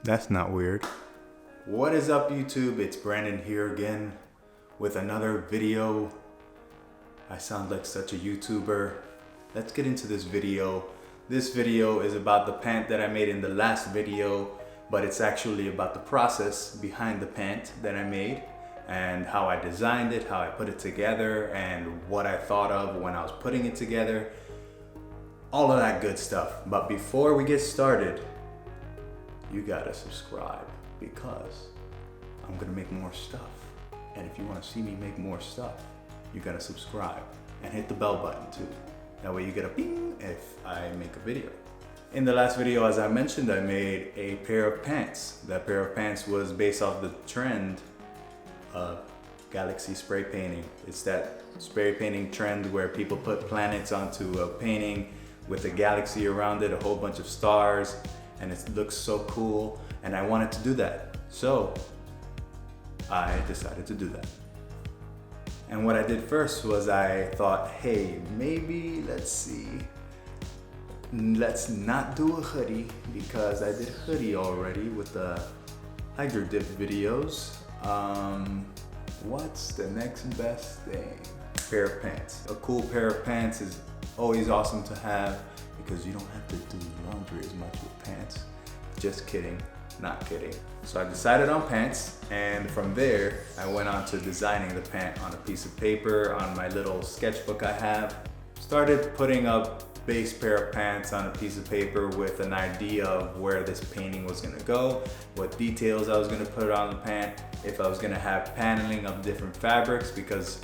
That's not weird. What is up, YouTube? It's Brandon here again with another video. I sound like such a YouTuber. Let's get into this video. This video is about the pant that I made in the last video, but it's actually about the process behind the pant that I made and how I designed it, how I put it together, and what I thought of when I was putting it together. All of that good stuff. But before we get started, you gotta subscribe because I'm gonna make more stuff. And if you wanna see me make more stuff, you gotta subscribe and hit the bell button too. That way you get a ping if I make a video. In the last video, as I mentioned, I made a pair of pants. That pair of pants was based off the trend of Galaxy Spray Painting. It's that spray painting trend where people put planets onto a painting with a galaxy around it, a whole bunch of stars, and it looks so cool, and I wanted to do that. So I decided to do that. And what I did first was I thought, hey, maybe let's not do a hoodie, because I did hoodie already with the Hydro Dip videos. What's the next best thing? Pair of pants. A cool pair of pants is always awesome to have because you don't have to do laundry as much with pants. Just kidding, not kidding. So I decided on pants, and from there I went on to designing the pant on a piece of paper on my little sketchbook I have. Started putting up base pair of pants on a piece of paper with an idea of where this painting was gonna go, what details I was gonna put on the pant, if I was gonna have paneling of different fabrics, because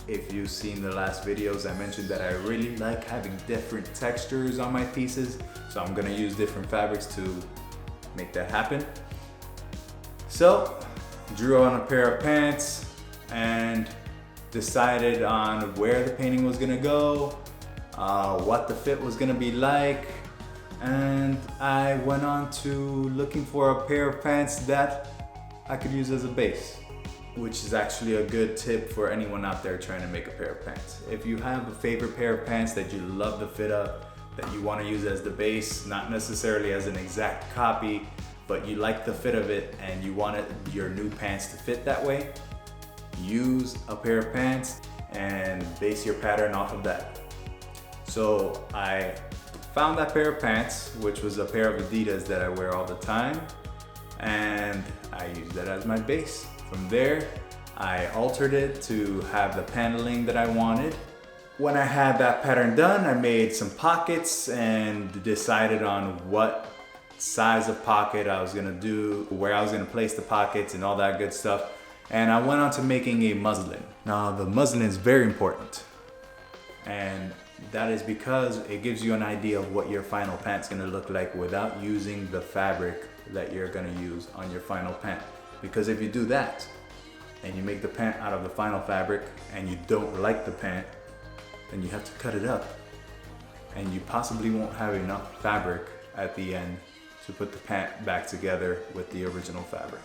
if you've seen the last videos, I mentioned that I really like having different textures on my pieces, so I'm gonna use different fabrics to make that happen. So, drew on a pair of pants and decided on where the painting was gonna go, what the fit was gonna be like, and I went on to looking for a pair of pants that I could use as a base, which is actually a good tip for anyone out there trying to make a pair of pants. If you have a favorite pair of pants that you love the fit of, that you want to use as the base, not necessarily as an exact copy, but you like the fit of it and you want your new pants to fit that way, use a pair of pants and base your pattern off of that. So I found that pair of pants, which was a pair of Adidas that I wear all the time, and I used that as my base. From there, I altered it to have the paneling that I wanted. When I had that pattern done, I made some pockets and decided on what size of pocket I was gonna do, where I was gonna place the pockets and all that good stuff. And I went on to making a muslin. Now the muslin is very important, and that is because it gives you an idea of what your final pant's gonna look like without using the fabric that you're gonna use on your final pant. Because if you do that and you make the pant out of the final fabric and you don't like the pant, then you have to cut it up, and you possibly won't have enough fabric at the end to put the pant back together with the original fabric.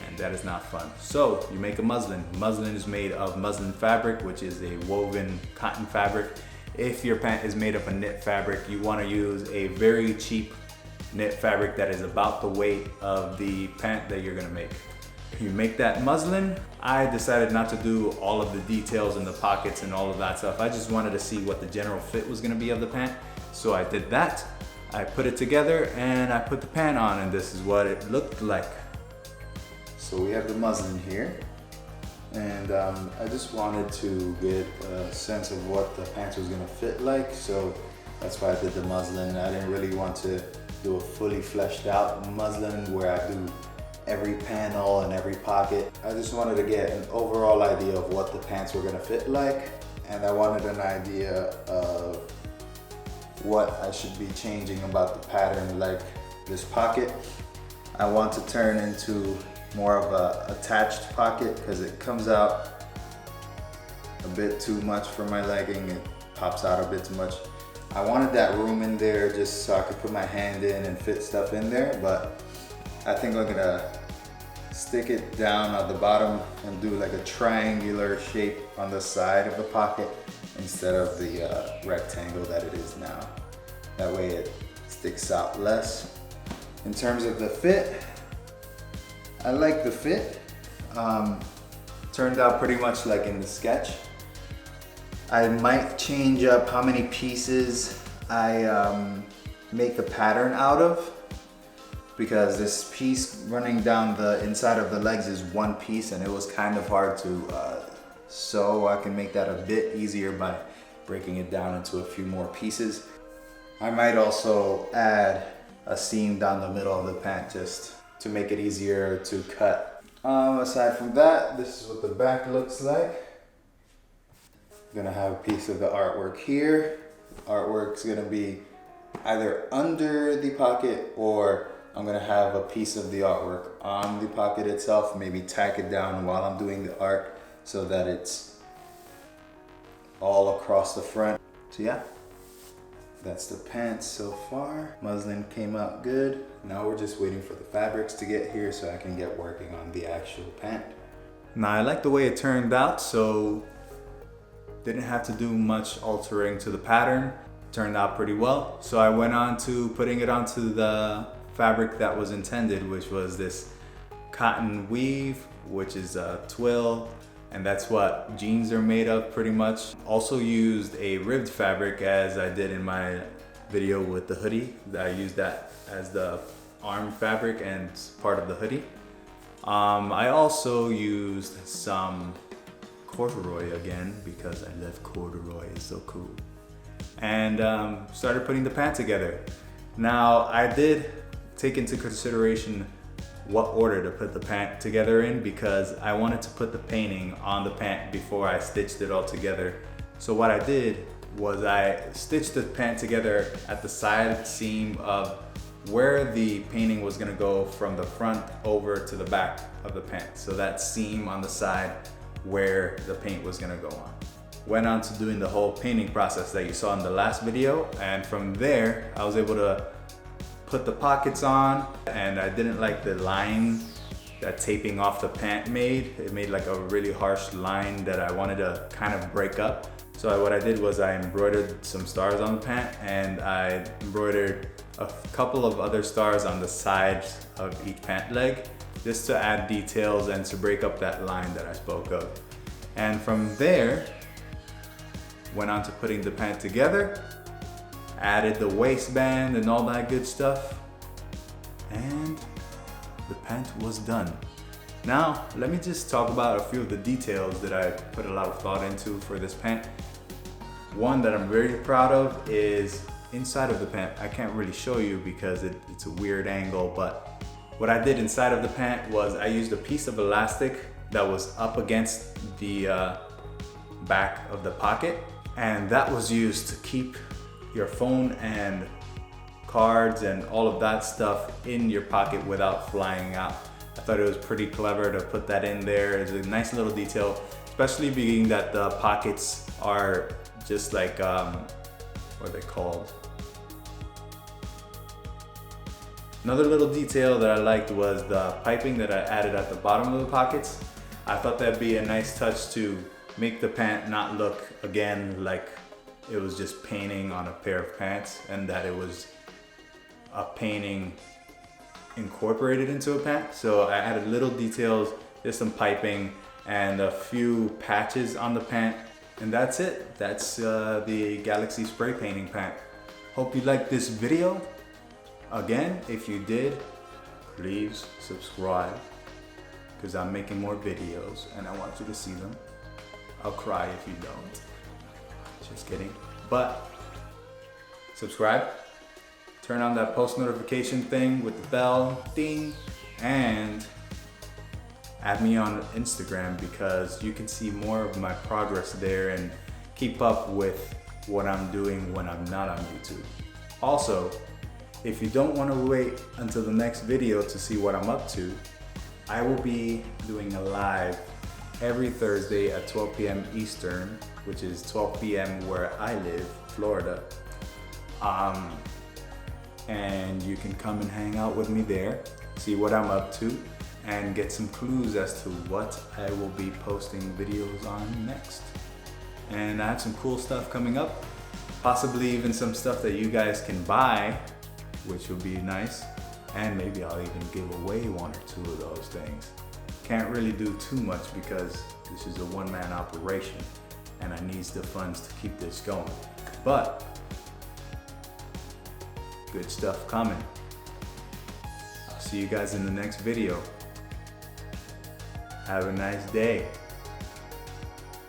And that is not fun. So you make a muslin. Muslin is made of muslin fabric, which is a woven cotton fabric. If your pant is made of a knit fabric, you want to use a very cheap knit fabric that is about the weight of the pant that you're gonna make. You make that muslin. I decided not to do all of the details in the pockets and all of that stuff. I just wanted to see what the general fit was gonna be of the pant. So I did that. I put it together and I put the pant on, and this is what it looked like. So we have the muslin here, and I just wanted to get a sense of what the pants was gonna fit like, so that's why I did the muslin. I didn't really want to do a fully fleshed out muslin where I do every panel and every pocket. I just wanted to get an overall idea of what the pants were gonna fit like, and I wanted an idea of what I should be changing about the pattern. Like this pocket, I want to turn into more of a attached pocket because it comes out a bit too much for my legging. It pops out a bit too much. I wanted that room in there just so I could put my hand in and fit stuff in there, but I think I'm gonna stick it down at the bottom and do like a triangular shape on the side of the pocket instead of the rectangle that it is now. That way it sticks out less. In terms of the fit, I like the fit. Turned out pretty much like in the sketch. I might change up how many pieces I make the pattern out of, because this piece running down the inside of the legs is one piece and it was kind of hard to sew. I can make that a bit easier by breaking it down into a few more pieces. I might also add a seam down the middle of the pant just to make it easier to cut. Aside from that, this is what the back looks like. I'm gonna have a piece of the artwork here. Artwork's gonna be either under the pocket, or I'm gonna have a piece of the artwork on the pocket itself, maybe tack it down while I'm doing the art so that it's all across the front. So yeah, that's the pants so far. Muslin came out good. Now we're just waiting for the fabrics to get here so I can get working on the actual pant. Now I like the way it turned out, so didn't have to do much altering to the pattern. Turned out pretty well. So I went on to putting it onto the fabric that was intended, which was this cotton weave, which is a twill, and that's what jeans are made of pretty much. Also used a ribbed fabric, as I did in my video with the hoodie. I used that as the arm fabric and part of the hoodie. I also used some corduroy again, because I love corduroy, it's so cool. And started putting the pant together. Now I did take into consideration what order to put the pant together in, because I wanted to put the painting on the pant before I stitched it all together. So what I did was I stitched the pant together at the side seam of where the painting was gonna go from the front over to the back of the pant. So that seam on the side where the paint was gonna go on. Went on to doing the whole painting process that you saw in the last video, and from there I was able to put the pockets on, and I didn't like the line that taping off the pant made. It made like a really harsh line that I wanted to kind of break up. So what I did was I embroidered some stars on the pant, and I embroidered a couple of other stars on the sides of each pant leg, just to add details and to break up that line that I spoke of. And from there, went on to putting the pant together, added the waistband and all that good stuff, and the pant was done. Now, let me just talk about a few of the details that I put a lot of thought into for this pant. One that I'm very proud of is inside of the pant. I can't really show you because it's a weird angle, but what I did inside of the pant was I used a piece of elastic that was up against the back of the pocket, and that was used to keep your phone and cards and all of that stuff in your pocket without flying out. I thought it was pretty clever to put that in there. It's a nice little detail, especially being that the pockets are just like, what are they called? Another little detail that I liked was the piping that I added at the bottom of the pockets. I thought that'd be a nice touch to make the pant not look, again, like it was just painting on a pair of pants, and that it was a painting incorporated into a pant. So I added little details, just some piping and a few patches on the pant, and that's it. That's the Galaxy Spray Painting Pant. Hope you liked this video. Again, if you did, please subscribe, because I'm making more videos and I want you to see them. I'll cry if you don't. Just kidding. But subscribe, turn on that post notification thing with the bell, ding, and add me on Instagram, because you can see more of my progress there and keep up with what I'm doing when I'm not on YouTube. Also, if you don't want to wait until the next video to see what I'm up to, I will be doing a live every Thursday at 12 p.m. Eastern, which is 12 p.m. where I live, Florida. And you can come and hang out with me there, see what I'm up to, and get some clues as to what I will be posting videos on next. And I have some cool stuff coming up, possibly even some stuff that you guys can buy, which will be nice. And maybe I'll even give away one or two of those things. Can't really do too much because this is a one-man operation and I need the funds to keep this going. But good stuff coming. I'll see you guys in the next video. Have a nice day.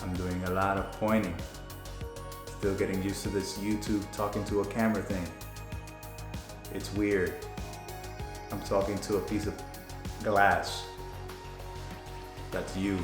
I'm doing a lot of pointing. Still getting used to this YouTube talking to a camera thing. It's weird. I'm talking to a piece of glass. That's you.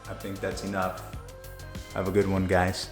I think that's enough. Have a good one, guys.